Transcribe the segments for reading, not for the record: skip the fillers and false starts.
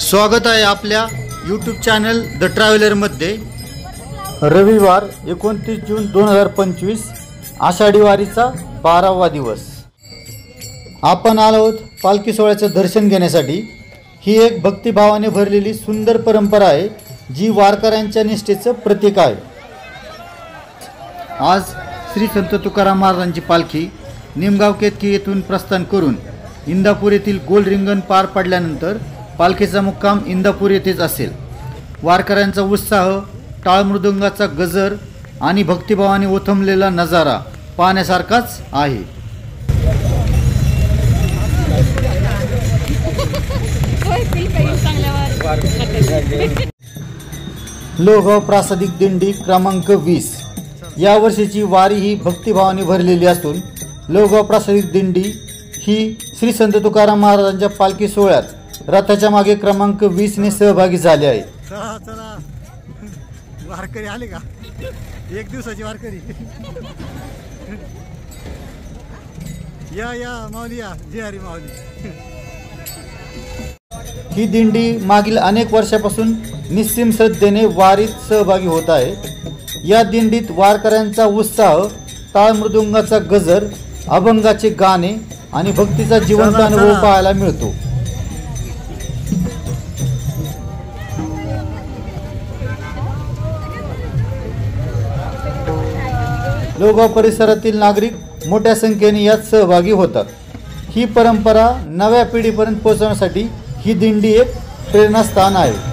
स्वागत आहे आपल्या यूट्यूब चॅनल द ट्रॅव्हलरमध्ये। रविवार 29 जून 2025 आषाढी वारीचा 12वा दिवस। आपण आलो आहोत पालखी सोहळ्याचं दर्शन घेण्यासाठी। ही एक भक्तिभावाने भरलेली सुंदर परंपरा आहे जी वारकऱ्यांच्या निष्ठेचं प्रतीक आहे। आज श्री संत तुकाराम महाराजांची पालखी निमगाव केतकी येथून प्रस्थान करून इंदापूर येथील गोल रिंगण पार पडल्यानंतर पालखीचा मुक्काम इंदापूर येथेच असेल। वारकऱ्यांचा उत्साह, टाळ मृदुंगाचा गजर आणि भक्तिभावाने ओथंबलेला नजारा पाहण्यासारखाच आहे। लोहगाव प्रासादिक दिंडी क्रमांक 20 या वर्षीची वारी ही भक्तिभावाने भरलेली असून लोहगाव प्रासादिक दिंडी ही श्री संत तुकाराम महाराजांच्या पालखी सोहळ्यात रथाच्या मागे क्रमांक 20 ने सहभागी झाले आहे। चला वारकरी आले का? एक दिवसाची वारकरी या माऊली या जय हरी माऊली। ही दिंडी मागील अनेक वर्षापासून निस्सीम श्रद्धेने वारीत सहभागी होत आहे। या दिंडीत वारकऱ्यांचा उत्साह, टाळ मृदुंगाचा गजर, अभंगाचे गाणे आणि भक्तीचा जिवंत अनुभव पाहायला मिळतो। लोहगाव परिसरातील नागरिक मोठ्या संख्येने यात सहभागी होतात। ही परंपरा नव्या पिढीपर्यंत पोहोचवण्यासाठी ही दिंडी एक प्रेरणास्थान आहे।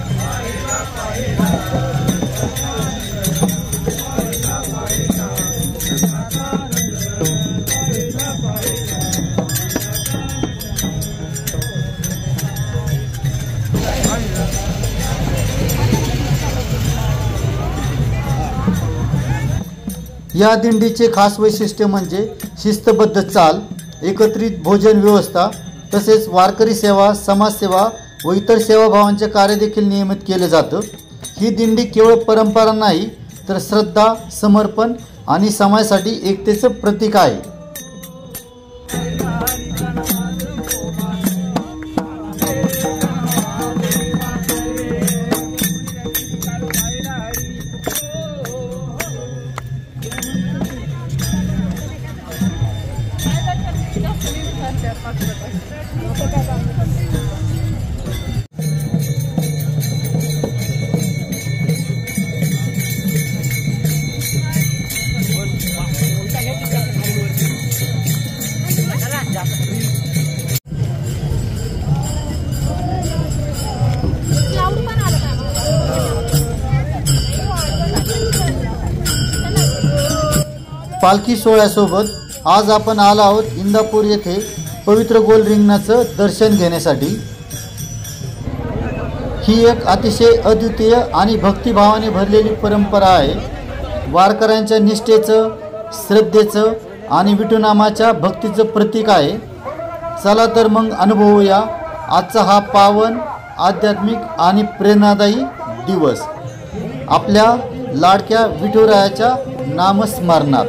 या दिंडीचे खास वैशिष्ट्य म्हणजे शिस्तबद्ध चाल, एकत्रित भोजन व्यवस्था, तसेच वारकरी सेवा, समाजसेवा व इतर सेवाभावांचे कार्य देखील नियमित केले जातं। ही दिंडी केवळ परंपरा नाही तर श्रद्धा, समर्पण आणि समाजासाठी एकतेचं प्रतीक आहे। पालखी सोहळ्यासोबत आज आपण आलो आहोत इंदापूर येथे पवित्र गोल रिंगणाचं दर्शन घेण्यासाठी। ही एक अतिशय अद्वितीय आणि भक्तिभावाने भरलेली परंपरा आहे। वारकऱ्यांच्या निष्ठेचं, श्रद्धेचं आणि विठुनामाच्या भक्तीचं प्रतीक आहे। चला तर मग अनुभवूया आजचा हा पावन, आध्यात्मिक आणि प्रेरणादायी दिवस आपल्या लाडक्या विठुरायाच्या नामस्मरणात।